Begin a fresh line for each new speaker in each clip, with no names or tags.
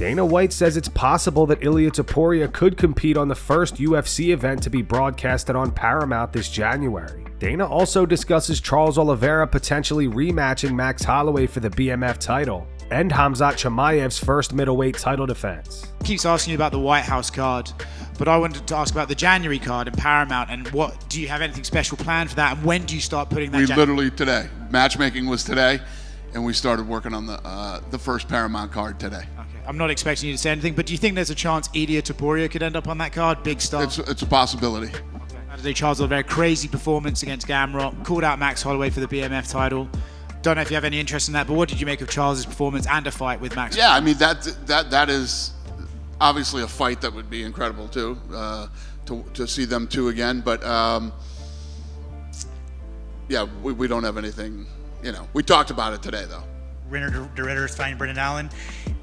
Dana White says it's possible that Ilia Topuria could compete on the first UFC event to be broadcasted on Paramount this January. Dana also discusses Charles Oliveira potentially rematching Max Holloway for the BMF title, and Khamzat Chimaev's first middleweight title defense.
Keeps asking you about the White House card, but I wanted to ask about the January card in Paramount, and do you have anything special planned for that, and when do you start putting that?
We literally today. Matchmaking was today, and we started working on the first Paramount card today.
Okay. I'm not expecting you to say anything, but do you think there's a chance Ilia Topuria could end up on that card? Big star.
It's a possibility.
Saturday, Charles Oliveira, crazy performance against Gamrot, called out Max Holloway for the BMF title. Don't know if you have any interest in that, but what did you make of Charles's performance and a fight with Max?
Yeah, I mean that is obviously a fight that would be incredible too, to see them two again. But yeah, we don't have anything. You know, we talked about it today though.
Ritter is fighting Brendan Allen.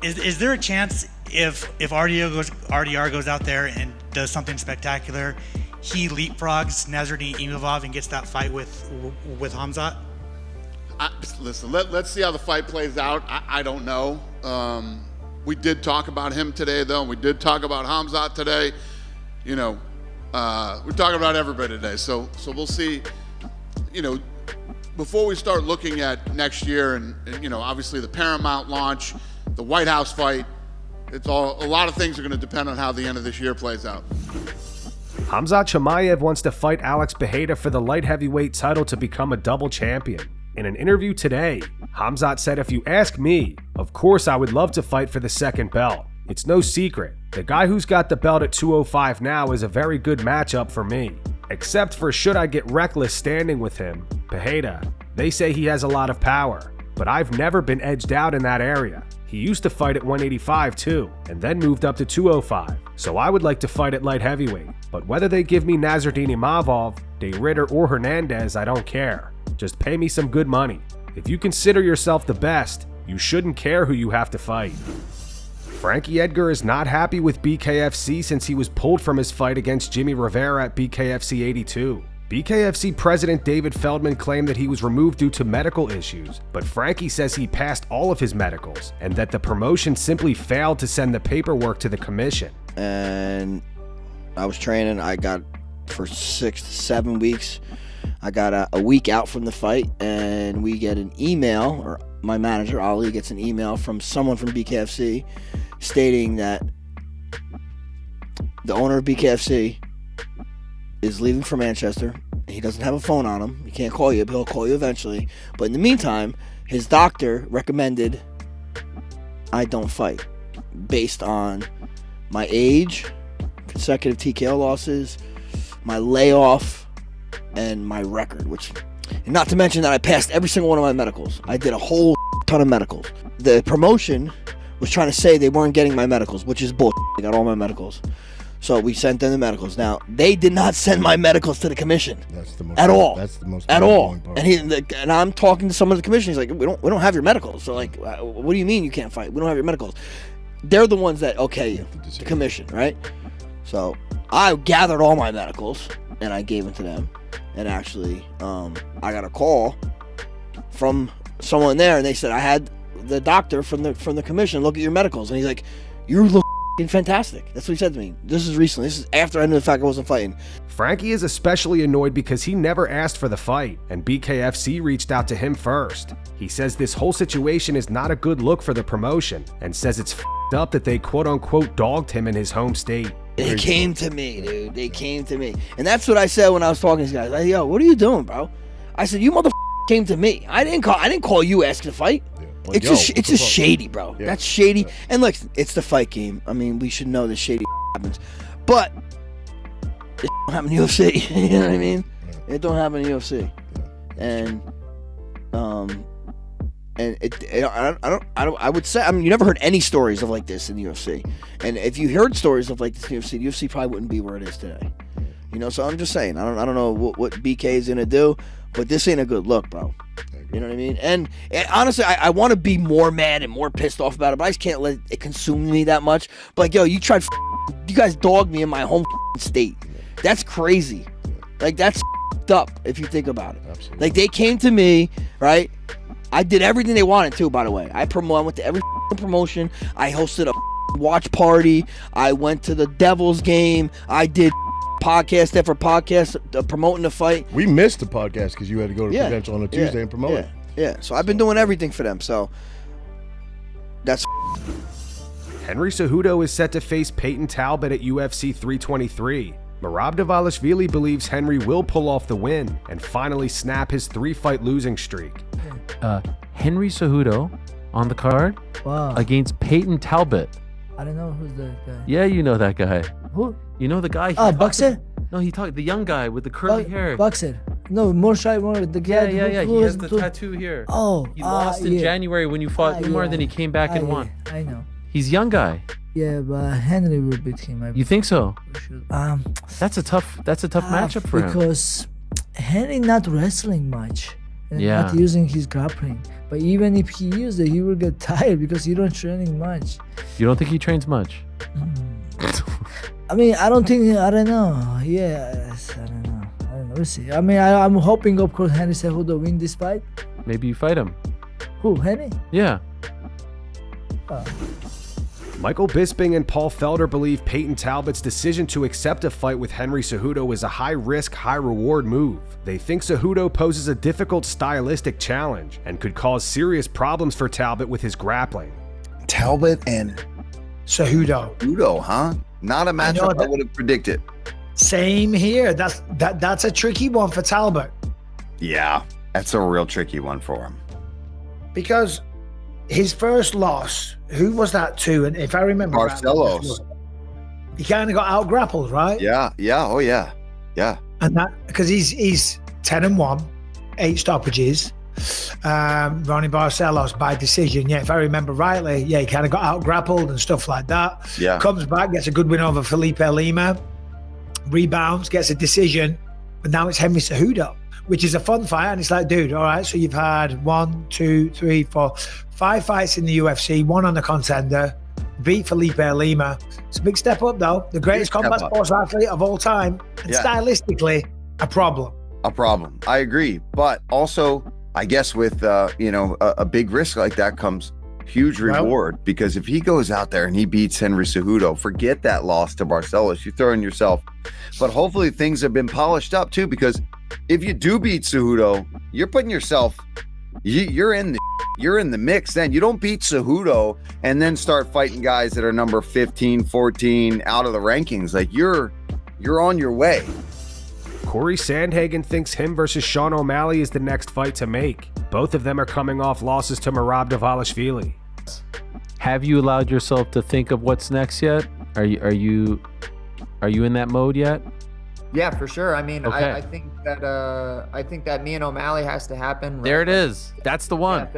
Is there a chance if RDR goes out there and does something spectacular, he leapfrogs Nasruddin Imavov and gets that fight with Khamzat?
Listen, let's see how the fight plays out. I don't know. We did talk about him today, though. We did talk about Khamzat today. You know, we're talking about everybody today. So we'll see. You know, before we start looking at next year, and you know, obviously the Paramount launch, the White House fight, a lot of things are going to depend on how the end of this year plays out.
Khamzat Chimaev wants to fight Alex Pereira for the light heavyweight title to become a double champion. In an interview today, Khamzat said, "If you ask me, of course I would love to fight for the second belt. It's no secret. The guy who's got the belt at 205 now is a very good matchup for me. Except for should I get reckless standing with him, Pereira, they say he has a lot of power. But I've never been edged out in that area. He used to fight at 185 too, and then moved up to 205. So I would like to fight at light heavyweight. But whether they give me Nasruddin Imavov, De Ritter, or Hernandez, I don't care. Just pay me some good money. If you consider yourself the best, you shouldn't care who you have to fight." Frankie Edgar is not happy with BKFC since he was pulled from his fight against Jimmy Rivera at BKFC 82. BKFC President David Feldman claimed that he was removed due to medical issues, but Frankie says he passed all of his medicals and that the promotion simply failed to send the paperwork to the commission.
And I was training. I got for 6 to 7 weeks. I got a week out from the fight, and we get an email, or my manager, Ali, gets an email from someone from BKFC stating that the owner of BKFC is leaving for Manchester. He doesn't have a phone on him. He can't call you, but he'll call you eventually. But in the meantime, his doctor recommended I don't fight based on my age, consecutive TKO losses, my layoff, and my record, and not to mention that I passed every single one of my medicals. I did a whole ton of medicals. The promotion was trying to say they weren't getting my medicals, which is bullshit. They got all my medicals. So we sent them the medicals. Now, they did not send my medicals to the commission.
That's the most
at all.
That's the most
at all.
Part.
And I'm talking to someone at the commission. He's like, we don't have your medicals. So like, what do you mean you can't fight? We don't have your medicals. They're the ones that okay the commission, right? So I gathered all my medicals and I gave them to them. And actually, I got a call from someone there, and they said I had the doctor from the commission look at your medicals, and he's like, "You look fantastic." That's what he said to me. This is recently. This is after I knew the fact I wasn't fighting.
Frankie is especially annoyed because he never asked for the fight, and BKFC reached out to him first. He says this whole situation is not a good look for the promotion, and says it's f***ed up that they quote-unquote dogged him in his home state.
They came to me, dude. They came to me. And that's what I said when I was talking to these guys. Like, yo, what are you doing, bro? I said, you came to me. I didn't call you asking to fight. Yeah. Like, it's just shady, bro. Yeah. That's shady. Yeah. And look, it's the fight game. I mean, we should know that shady happens. But it don't happen in UFC. You know what I mean? Yeah. It don't happen in UFC. Yeah. I would say, I mean, you never heard any stories of like this in the UFC. And if you heard stories of like this in the UFC probably wouldn't be where it is today. You know, so I'm just saying, I don't know what BK is gonna do, but this ain't a good look, bro. You know what I mean? And honestly, I want to be more mad and more pissed off about it, but I just can't let it consume me that much. But like, yo, you guys dogged me in my home state. That's crazy. Like, that's up if you think about it.
Absolutely.
Like, they came to me, right? I did everything they wanted to, by the way. I went to every promotion. I hosted a watch party. I went to the Devils game. I did podcast after podcast promoting the fight.
We missed the podcast because you had to go to
Yeah.
Prudential on a Tuesday and promote it.
Yeah. So I've been doing everything for them. So that's.
Henry Cejudo is set to face Payton Talbott at UFC 323. Merab Dvalishvili believes Henry will pull off the win and finally snap his 3-fight losing streak.
Henry Cejudo on the card
Wow.
against Payton Talbott.
I don't know who's the guy.
Yeah, you know that guy.
Who?
You know the guy?
Boxer?
No, he talked the young guy with the curly hair.
Boxer. No, more shy, more the guy.
Yeah.
who
He
was
has the
who-
tattoo here.
Oh,
He lost in
yeah.
January when you fought Umar,
yeah.
then he came back and won.
Yeah, I know.
He's young guy.
Yeah, but Henry will beat him.
You think so?
Should.
That's a tough matchup for him.
Because Henry not wrestling much and
Yeah.
not using his grappling. But even if he used it, he will get tired because he don't training much.
You don't think he trains much?
I mean, I don't know. Yes, I don't know. We'll see. I mean, I'm hoping, of course, Henry Cejudo win this fight.
Maybe you fight him.
Who, Henry?
Yeah.
Michael Bisping and Paul Felder believe Payton Talbott's decision to accept a fight with Henry Cejudo is a high-risk, high-reward move. They think Cejudo poses a difficult stylistic challenge and could cause serious problems for Talbott with his grappling.
Talbot and
Cejudo.
Cejudo, huh? Not a matchup I would have predicted.
Same here. That's a tricky one for Talbot
Yeah, that's a real tricky one for him.
because his first loss, who was that to? And if I remember,
Barcelos.
he kind of got out grappled, right?
Yeah. Oh yeah.
And that because he's 10-1, 8 stoppages. Ronnie Barcelos by decision. Yeah, if I remember rightly, he kind of got out grappled and stuff like that.
Yeah.
Comes back, gets a good win over Felipe Lima, rebounds, gets a decision, but now it's Henry Cejudo, which is a fun fight. And it's like, dude, all right, so you've had 1, 2, 3, 4, 5 fights in the UFC, 1 on the Contender, beat Felipe Lima. It's a big step up, though. The greatest combat sports athlete of all time, and stylistically, a problem.
I agree, but also I guess with a big risk like that comes huge reward, because if he goes out there and he beats Henry Cejudo, forget that loss to Barcelos. You're throwing yourself, but hopefully things have been polished up too, because if you do beat Cejudo, you're putting yourself, you're in the mix. Then you don't beat Cejudo and then start fighting guys that are number 15, 14 out of the rankings. Like you're on your way.
Cory Sandhagen thinks him versus Sean O'Malley is the next fight to make. Both of them are coming off losses to Merab Dvalishvili.
Have you allowed yourself to think of what's next yet? Are you in that mode yet?
Yeah, for sure. I mean,
Okay.
I think that me and O'Malley has to happen.
There it is. That's the one.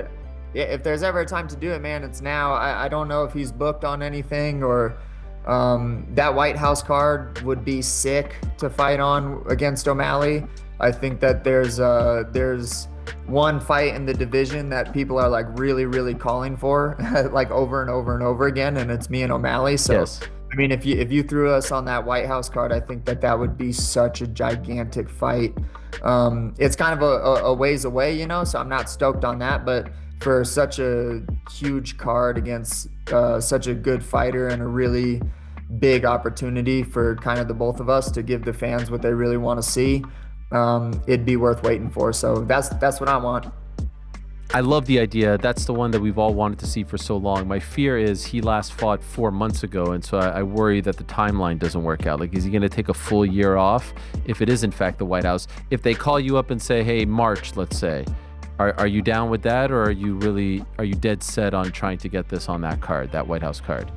If there's ever a time to do it, man, it's now. I don't know if he's booked on anything, or that White House card would be sick to fight on against O'Malley. I think that there's one fight in the division that people are like really, really calling for, like over and over and over again, and it's me and O'Malley. So.
Yes.
I mean, if you threw us on that White House card, I think that would be such a gigantic fight. It's kind of a ways away, so I'm not stoked on that. But for such a huge card against such a good fighter and a really big opportunity for kind of the both of us to give the fans what they really want to see, it'd be worth waiting for. So that's what I want.
I love the idea. That's the one that we've all wanted to see for so long. My fear is he last fought 4 months ago, and so I worry that the timeline doesn't work out. Like, is he going to take a full year off if it is in fact the White House? If they call you up and say, hey, March, let's say, are you down with that, or are you dead set on trying to get this on that card, that White House card?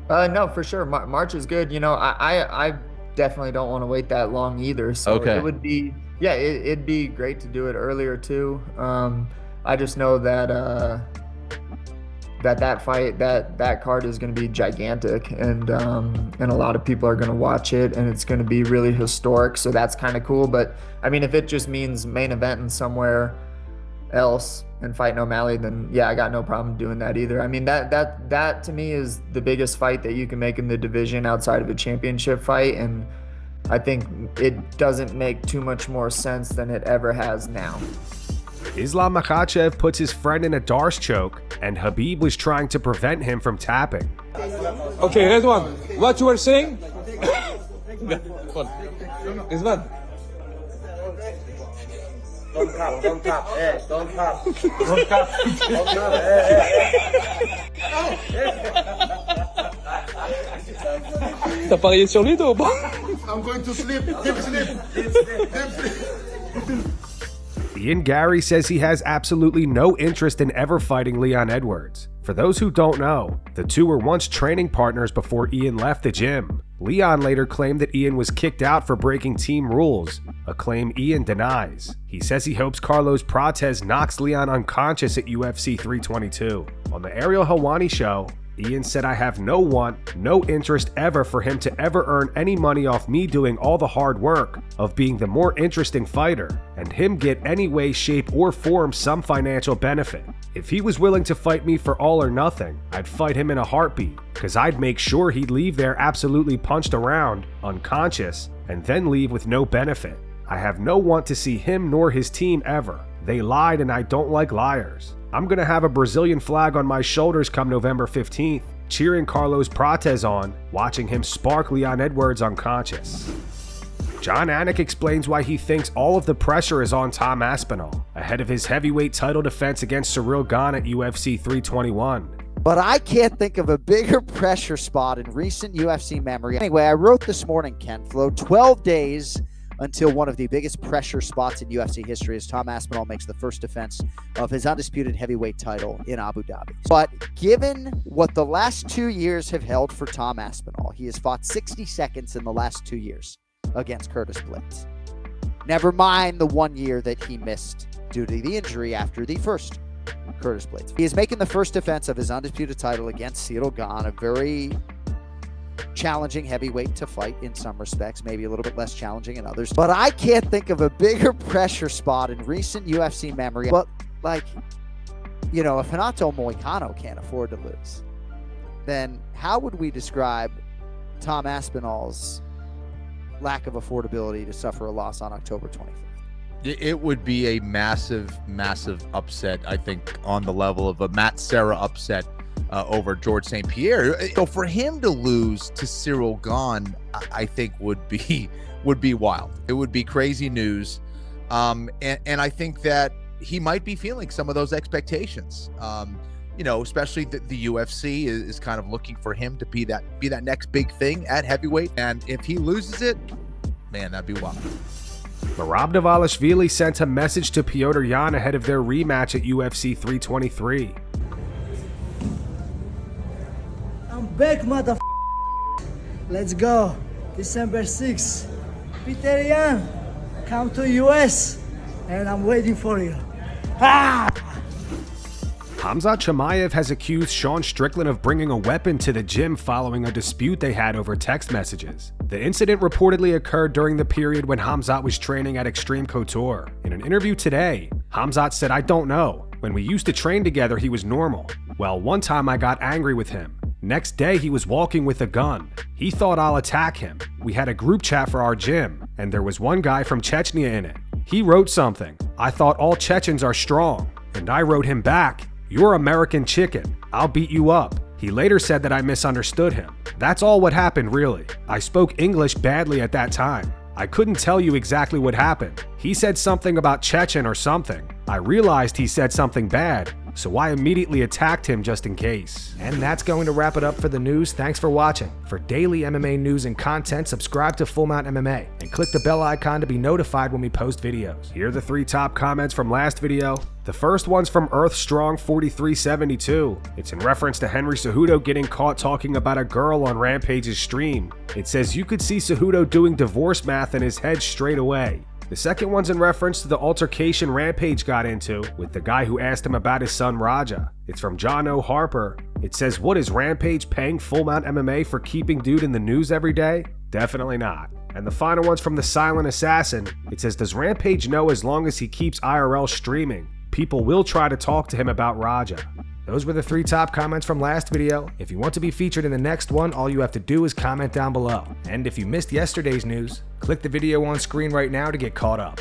No, for sure. March is good. I definitely don't want to wait that long either. So it would be, it'd be great to do it earlier too. I just know that that fight, that card is going to be gigantic, and a lot of people are going to watch it, and it's going to be really historic. So that's kind of cool. But I mean, if it just means main eventing somewhere else and fighting O'Malley, then I got no problem doing that either. I mean, that to me is the biggest fight that you can make in the division outside of a championship fight, and I think it doesn't make too much more sense than it ever has now.
Islam Makhachev puts his friend in a Darce choke, and Khabib was trying to prevent him from tapping.
Okay, red one. What you were saying? This one. Don't tap, don't tap, don't tap. Don't tap. T'as parié sur lui, toi, ou pas?
I'm going to sleep. Deep sleep.
Ian Garry says he has absolutely no interest in ever fighting Leon Edwards. For those who don't know, the two were once training partners before Ian left the gym. Leon later claimed that Ian was kicked out for breaking team rules, a claim Ian denies. He says he hopes Carlos Prates knocks Leon unconscious at UFC 322. On the Ariel Helwani show, Ian said, "I have no want, no interest ever for him to ever earn any money off me doing all the hard work of being the more interesting fighter, and him get any way, shape, or form some financial benefit. If he was willing to fight me for all or nothing, I'd fight him in a heartbeat, because I'd make sure he'd leave there absolutely punched around, unconscious, and then leave with no benefit. I have no want to see him nor his team ever. They lied and I don't like liars. I'm gonna have a Brazilian flag on my shoulders come November 15th, cheering Carlos Prates on, watching him spark Leon Edwards unconscious." Jon Anik explains why he thinks all of the pressure is on Tom Asipnall, ahead of his heavyweight title defense against Ciryl Gane at UFC 321.
But I can't think of a bigger pressure spot in recent UFC memory. Anyway, I wrote this morning, Ken Flo, 12 days until one of the biggest pressure spots in UFC history as Tom Asipnall makes the first defense of his undisputed heavyweight title in Abu Dhabi. But given what the last 2 years have held for Tom Asipnall, he has fought 60 seconds in the last 2 years against Curtis Blades. Never mind the 1 year that he missed due to the injury after the first Curtis Blades. He is making the first defense of his undisputed title against Ciryl Gane, a very challenging heavyweight to fight in some respects, maybe a little bit less challenging in others. But I can't think of a bigger pressure spot in recent UFC memory. But, like, you know, if Renato Moicano can't afford to lose, then how would we describe Tom Aspinall's lack of affordability to suffer a loss on October 25th?
It would be a massive, massive upset, I think, on the level of a Matt Serra upset over George St. Pierre. So for him to lose to Ciryl Gane, I think would be wild. It would be crazy news. And I think that he might be feeling some of those expectations. You know, especially the UFC is kind of looking for him to be that next big thing at heavyweight. And if he loses it, man, that'd be wild.
Merab Dvalishvili sent a message to Petr Yan ahead of their rematch at UFC 323.
I'm back, mother. Let's go. December 6th. Petr Yan, come to US, and I'm waiting for you.
Khamzat Chimaev has accused Sean Strickland of bringing a weapon to the gym following a dispute they had over text messages. The incident reportedly occurred during the period when Khamzat was training at Extreme Couture. In an interview today, Khamzat said, "I don't know. When we used to train together, he was normal. Well, one time I got angry with him. Next day, he was walking with a gun. He thought I'll attack him. We had a group chat for our gym, and there was one guy from Chechnya in it. He wrote something. I thought all Chechens are strong. And I wrote him back, 'You're American chicken. I'll beat you up.' He later said that I misunderstood him. That's all what happened, really. I spoke English badly at that time. I couldn't tell you exactly what happened. He said something about Chechen or something. I realized he said something bad, so I immediately attacked him just in case." And that's going to wrap it up for the news. Thanks for watching. For daily MMA news and content, subscribe to Full Mount MMA and click the bell icon to be notified when we post videos. Here are the 3 top comments from last video. The first one's from EarthStrong4372. It's in reference to Henry Cejudo getting caught talking about a girl on Rampage's stream. It says you could see Cejudo doing divorce math in his head straight away. The second one's in reference to the altercation Rampage got into with the guy who asked him about his son Raja. It's from John O. Harper. It says, "What is Rampage paying Full Mount MMA for keeping dude in the news every day?" Definitely not. And the final one's from the Silent Assassin. It says, "Does Rampage know as long as he keeps IRL streaming, people will try to talk to him about Raja?" Those were the 3 top comments from last video. If you want to be featured in the next one, all you have to do is comment down below. And if you missed yesterday's news, click the video on screen right now to get caught up.